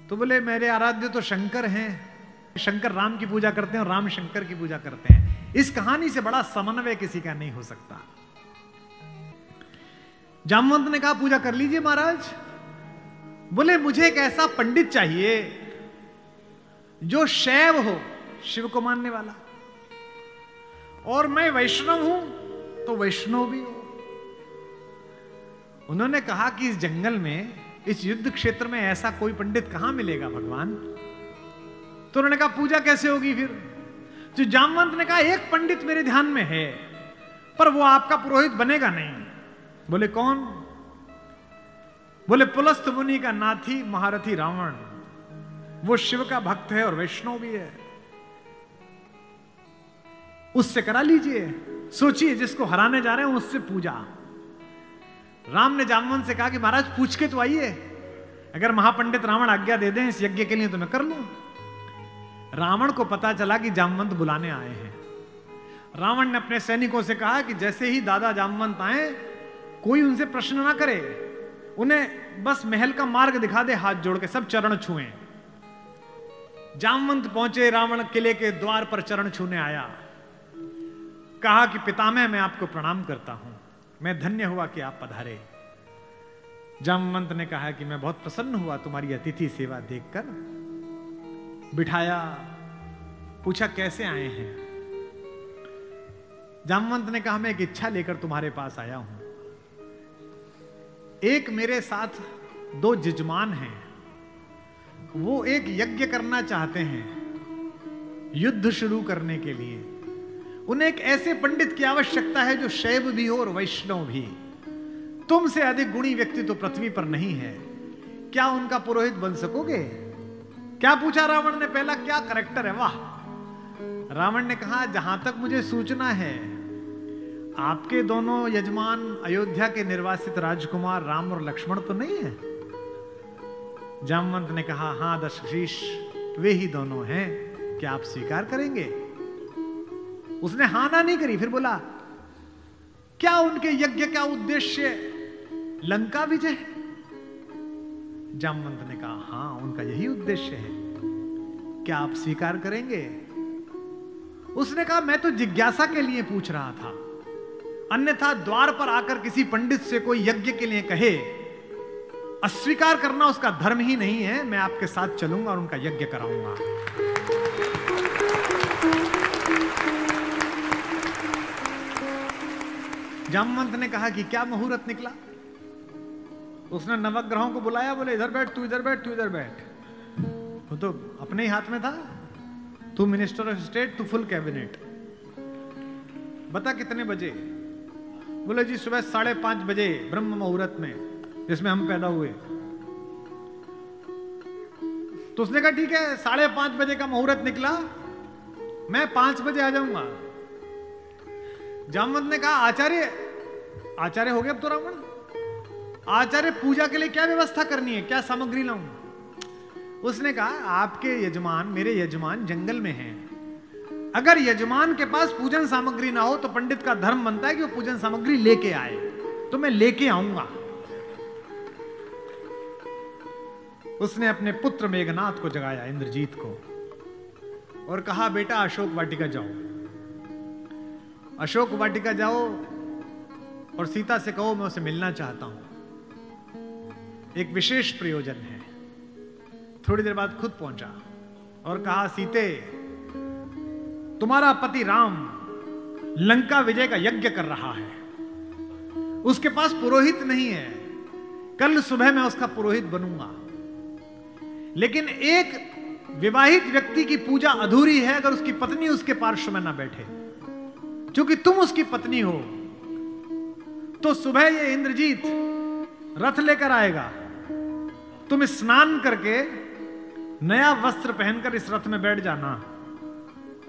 तो बोले मेरे आराध्य तो शंकर हैं, शंकर राम की पूजा करते हैं और राम शंकर की पूजा करते हैं, इस कहानी से बड़ा समन्वय किसी का नहीं हो सकता। जामवंत ने कहा पूजा कर लीजिए महाराज। बोले मुझे एक ऐसा पंडित चाहिए जो शैव हो, शिव को मानने वाला, और मैं वैष्णव हूं तो वैष्णव भी हो। उन्होंने कहा कि इस जंगल में, इस युद्ध क्षेत्र में ऐसा कोई पंडित कहां मिलेगा भगवान। तो उन्होंने कहा पूजा कैसे होगी फिर। तो जामवंत ने कहा एक पंडित मेरे ध्यान में है, पर वो आपका पुरोहित बनेगा नहीं। बोले कौन। बोले पुलस्त्य मुनि का नाथी महारथी रावण, वो शिव का भक्त है और वैष्णव भी है, उससे करा लीजिए। सोचिए जिसको हराने जा रहे हैं उससे पूजा। राम ने जामवंत से कहा कि महाराज पूछ के तो आइए, अगर महापंडित रावण आज्ञा दे दें इस यज्ञ के लिए तो मैं कर लूं। रावण को पता चला कि जामवंत बुलाने आए हैं। रावण ने अपने सैनिकों से कहा कि जैसे ही दादा जामवंत आए कोई उनसे प्रश्न ना करे, उन्हें बस महल का मार्ग दिखा दे, हाथ जोड़ के सब चरण छुएं। जामवंत पहुंचे, रावण किले के द्वार पर चरण छूने आया, कहा कि पितामह मैं आपको प्रणाम करता हूं, मैं धन्य हुआ कि आप पधारे। जामवंत ने कहा कि मैं बहुत प्रसन्न हुआ तुम्हारी अतिथि सेवा देखकर। बिठाया, पूछा कैसे आए हैं। जामवंत ने कहा मैं एक इच्छा लेकर तुम्हारे पास आया हूं। एक मेरे साथ दो जजमान हैं, वो एक यज्ञ करना चाहते हैं युद्ध शुरू करने के लिए। उन्हें एक ऐसे पंडित की आवश्यकता है जो शैव भी हो और वैष्णव भी। तुमसे अधिक गुणी व्यक्ति तो पृथ्वी पर नहीं है, क्या उनका पुरोहित बन सकोगे। क्या पूछा रावण ने, पहला क्या करैक्टर है। वाह। रावण ने कहा जहां तक मुझे सूचना है आपके दोनों यजमान अयोध्या के निर्वासित राजकुमार राम और लक्ष्मण तो नहीं है। जामवंत ने कहा हां दशशीष, वे ही दोनों हैं, क्या आप स्वीकार करेंगे। उसने हां ना नहीं करी, फिर बोला क्या उनके यज्ञ का उद्देश्य लंका विजय है। जामवंत ने कहा हां उनका यही उद्देश्य है, क्या आप स्वीकार करेंगे। उसने कहा मैं तो जिज्ञासा के लिए पूछ रहा था, अन्यथा द्वार पर आकर किसी पंडित से कोई यज्ञ के लिए कहे, अस्वीकार करना उसका धर्म ही नहीं है। मैं आपके साथ चलूंगा और उनका यज्ञ कराऊंगा। जामवंत ने कहा कि क्या मुहूर्त निकला। उसने नवग्रहों को बुलाया, बोले इधर बैठ, तू इधर बैठ, तू इधर बैठ। वो तो अपने ही हाथ में था, तू मिनिस्टर ऑफ स्टेट, तू फुल कैबिनेट। बता कितने बजे। बोले जी सुबह 5:30 बजे ब्रह्म मुहूर्त में, जिसमें हम पैदा हुए। तो उसने कहा ठीक है 5:30 बजे का मुहूर्त निकला, मैं 5 बजे आ जाऊंगा। जामवंत ने कहा आचार्य हो गया अब तो रावण। आचार्य पूजा के लिए क्या व्यवस्था करनी है, क्या सामग्री लाऊं। उसने कहा आपके यजमान, मेरे यजमान जंगल में हैं, अगर यजमान के पास पूजन सामग्री ना हो तो पंडित का धर्म बनता है कि वो पूजन सामग्री लेके आए, तो मैं लेके आऊंगा। उसने अपने पुत्र मेघनाथ को जगाया, इंद्रजीत को, और कहा बेटा अशोक वाटिका जाओ, अशोक वाटिका जाओ और सीता से कहो मैं उसे मिलना चाहता हूं, एक विशेष प्रयोजन है। थोड़ी देर बाद खुद पहुंचा और कहा सीते तुम्हारा पति राम लंका विजय का यज्ञ कर रहा है, उसके पास पुरोहित नहीं है, कल सुबह मैं उसका पुरोहित बनूंगा, लेकिन एक विवाहित व्यक्ति की पूजा अधूरी है अगर उसकी पत्नी उसके पार्श्व में ना बैठे। क्योंकि तुम उसकी पत्नी हो तो सुबह ये इंद्रजीत रथ लेकर आएगा, तुम स्नान करके नया वस्त्र पहनकर इस रथ में बैठ जाना,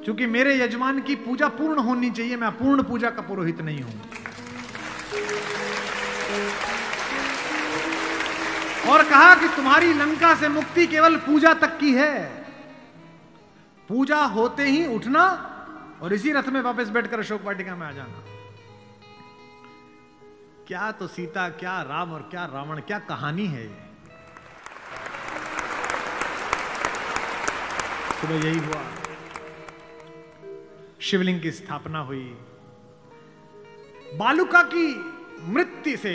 क्योंकि मेरे यजमान की पूजा पूर्ण होनी चाहिए, मैं पूर्ण पूजा का पुरोहित नहीं हूं। और कहा कि तुम्हारी लंका से मुक्ति केवल पूजा तक की है। पूजा होते ही उठना और इसी रथ में वापस बैठकर अशोक वाटिका में आ जाना। क्या तो सीता, क्या राम और क्या रावण, क्या कहानी है ये। सुबह यही हुआ, शिवलिंग की स्थापना हुई। बालुका की मृत्यु से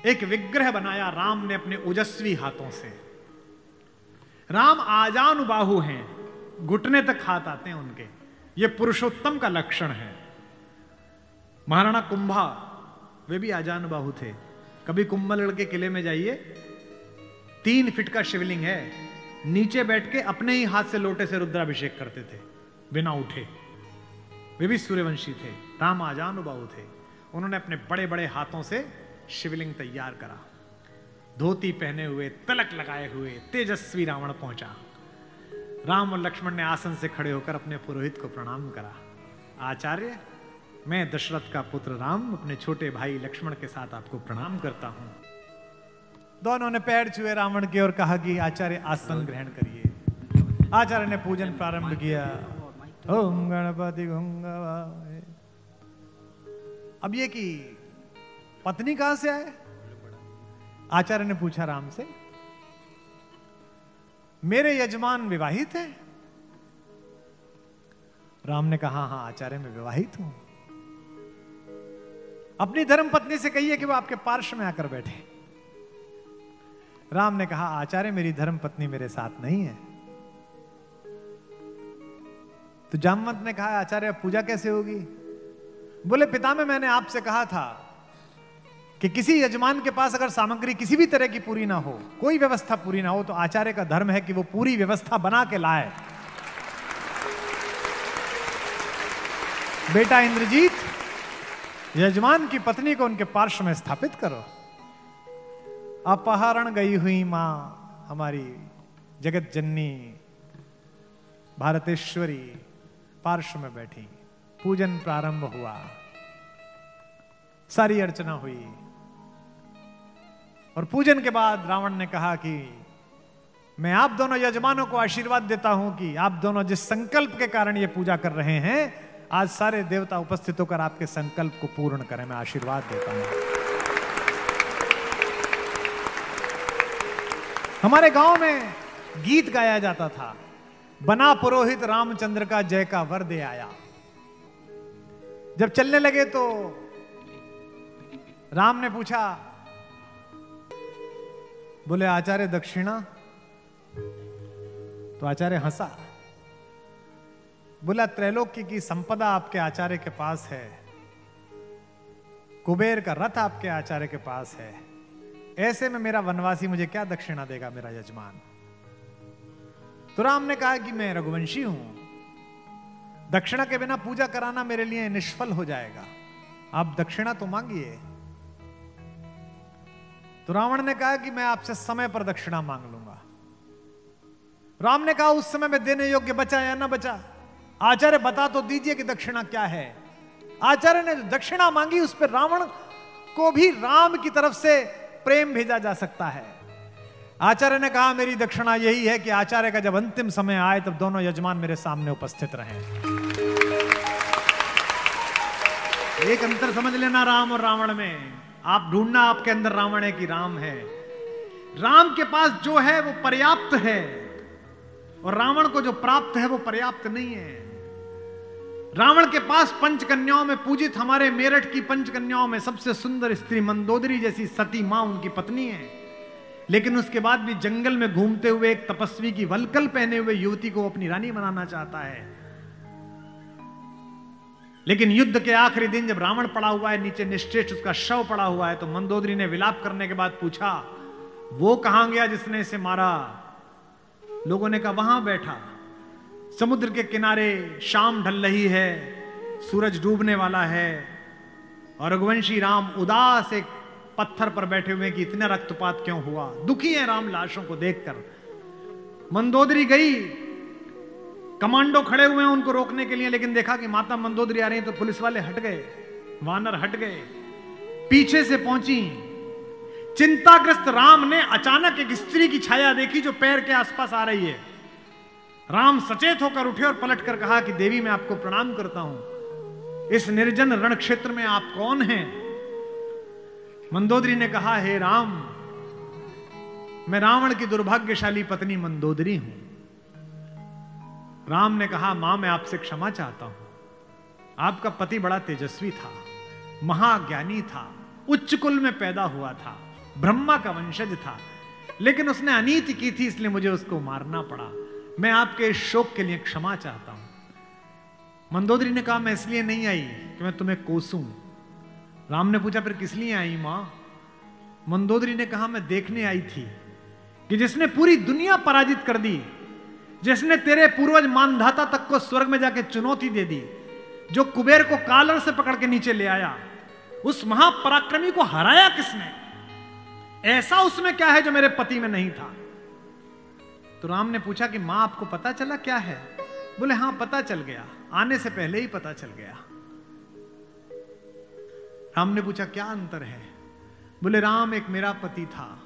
एक विग्रह बनाया राम ने अपने ओजस्वी हाथों से। राम आजानुबाहु हैं, घुटने तक हाथ आते हैं उनके, ये पुरुषोत्तम का लक्षण है। महाराणा कुंभा वे भी आजानुबाहु थे। कभी कुंभलगढ़ के किले में जाइए, 3 फीट का शिवलिंग है, नीचे बैठ के अपने ही हाथ से लोटे से रुद्राभिषेक करते थे बिना उठे। वे भी सूर्यवंशी थे। राम आजानुबाहु थे, उन्होंने अपने बड़े बड़े हाथों से शिवलिंग तैयार करा। धोती पहने हुए, तलक लगाए हुए तेजस्वी रावण पहुंचा। राम और लक्ष्मण ने आसन से खड़े होकर अपने पुरोहित को प्रणाम करा। आचार्य, मैं दशरथ का पुत्र राम अपने छोटे भाई लक्ष्मण के साथ आपको प्रणाम करता हूं। दोनों ने पैर छुए रावण के और कहा कि आचार्य आसन ग्रहण करिए। आचार्य ने पूजन प्रारंभ किया। ओम गणपति गंगावाय। अब ये कि पत्नी कहां से आए? आचार्य ने पूछा राम से। मेरे यजमान विवाहित हैं? राम ने कहा हां आचार्य मैं विवाहित हूं। अपनी धर्म पत्नी से कहिए कि वो आपके पार्श्व में आकर बैठे। राम ने कहा आचार्य मेरी धर्म पत्नी मेरे साथ नहीं है। तो जामवंत ने कहा आचार्य अब पूजा कैसे होगी? बोले पितामह मैंने आपसे कहा था कि किसी यजमान के पास अगर सामग्री किसी भी तरह की पूरी ना हो, कोई व्यवस्था पूरी ना हो, तो आचार्य का धर्म है कि वो पूरी व्यवस्था बना के लाए। बेटा इंद्रजीत, यजमान की पत्नी को उनके पार्श्व में स्थापित करो। अपहरण गई हुई मां हमारी जगत जननी भारतेश्वरी पार्श्व में बैठी। पूजन प्रारंभ हुआ, सारी अर्चना हुई और पूजन के बाद रावण ने कहा कि मैं आप दोनों यजमानों को आशीर्वाद देता हूं कि आप दोनों जिस संकल्प के कारण ये पूजा कर रहे हैं, आज सारे देवता उपस्थित होकर आपके संकल्प को पूर्ण करें। मैं आशीर्वाद देता हूं। हमारे गांव में गीत गाया जाता था, बना पुरोहित रामचंद्र का जय का वर दे आया। जब चलने लगे तो राम ने पूछा, बोले आचार्य दक्षिणा? तो आचार्य हंसा। बोला त्रैलोक्य की संपदा आपके आचार्य के पास है, कुबेर का रथ आपके आचार्य के पास है, ऐसे में मेरा वनवासी मुझे क्या दक्षिणा देगा मेरा यजमान? तो राम ने कहा कि मैं रघुवंशी हूं, दक्षिणा के बिना पूजा कराना मेरे लिए निष्फल हो जाएगा, आप दक्षिणा तो मांगिए। तो रावण ने कहा कि मैं आपसे समय पर दक्षिणा मांग लूंगा। राम ने कहा उस समय में देने योग्य बचा या ना बचा? आचार्य बता तो दीजिए कि दक्षिणा क्या है। आचार्य ने दक्षिणा मांगी, उस पर रावण को भी राम की तरफ से प्रेम भेजा जा सकता है। आचार्य ने कहा मेरी दक्षिणा यही है कि आचार्य का जब अंतिम समय आए तब दोनों यजमान मेरे सामने उपस्थित रहें। एक अंतर समझ लेना राम और रावण में, आप ढूंढना आपके अंदर रावण है कि राम है। राम के पास जो है वो पर्याप्त है और रावण को जो प्राप्त है वो पर्याप्त नहीं है। रावण के पास पंचकन्याओं में पूजित हमारे मेरठ की पंचकन्याओं में सबसे सुंदर स्त्री मंदोदरी जैसी सती मां उनकी पत्नी है, लेकिन उसके बाद भी जंगल में घूमते हुए एक तपस्वी की वलकल पहने हुए युवती को अपनी रानी बनाना चाहता है। लेकिन युद्ध के आखिरी दिन जब रावण पड़ा हुआ है नीचे निश्चेष्ट, उसका शव पड़ा हुआ है, तो मंदोदरी ने विलाप करने के बाद पूछा वो कहां गया जिसने इसे मारा? लोगों ने कहा वहां बैठा समुद्र के किनारे, शाम ढल रही है, सूरज डूबने वाला है और रघुवंशी राम उदास एक पत्थर पर बैठे हुए कि इतना रक्तपात क्यों हुआ, दुखी है राम लाशों को देखकर। मंदोदरी गई, कमांडो खड़े हुए हैं उनको रोकने के लिए, लेकिन देखा कि माता मंदोदरी आ रही है तो पुलिस वाले हट गए। वानर हट गए, पीछे से पहुंची। चिंताग्रस्त राम ने अचानक एक स्त्री की छाया देखी जो पैर के आसपास आ रही है। राम सचेत होकर उठे और पलटकर कहा कि देवी, मैं आपको प्रणाम करता हूं। इस निर्जन रण क्षेत्र में आप कौन हैं? मंदोदरी ने कहा, हे राम, मैं रावण की दुर्भाग्यशाली पत्नी मंदोदरी हूं। राम ने कहा, मां, मैं आपसे क्षमा चाहता हूं। आपका पति बड़ा तेजस्वी था, महाज्ञानी था, उच्च कुल में पैदा हुआ था, ब्रह्मा का वंशज था, लेकिन उसने अनीति की थी, इसलिए मुझे उसको मारना पड़ा। मैं आपके इस शोक के लिए क्षमा चाहता हूं। मंदोदरी ने कहा, मैं इसलिए नहीं आई कि मैं तुम्हें कोसूं। राम ने पूछा, फिर किस लिए आई मां? मंदोदरी ने कहा, मैं देखने आई थी कि जिसने पूरी दुनिया पराजित कर दी, जिसने तेरे पूर्वज मानधाता तक को स्वर्ग में जाके चुनौती दे दी, जो कुबेर को कालर से पकड़ के नीचे ले आया, उस महापराक्रमी को हराया किसने? ऐसा उसमें क्या है जो मेरे पति में नहीं था? तो राम ने पूछा कि मां, आपको पता चला क्या है? बोले, हां, पता चल गया, आने से पहले ही पता चल गया। राम ने पूछा, क्या अंतर है? बोले, राम, एक मेरा पति था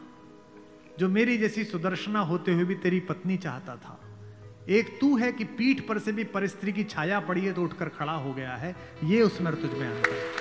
जो मेरी जैसी सुदर्शना होते हुए भी तेरी पत्नी चाहता था। एक तू है कि पीठ पर से भी परिस्त्री की छाया पड़ी है तो उठकर खड़ा हो गया है। ये उसमें तुझ में अंतर है।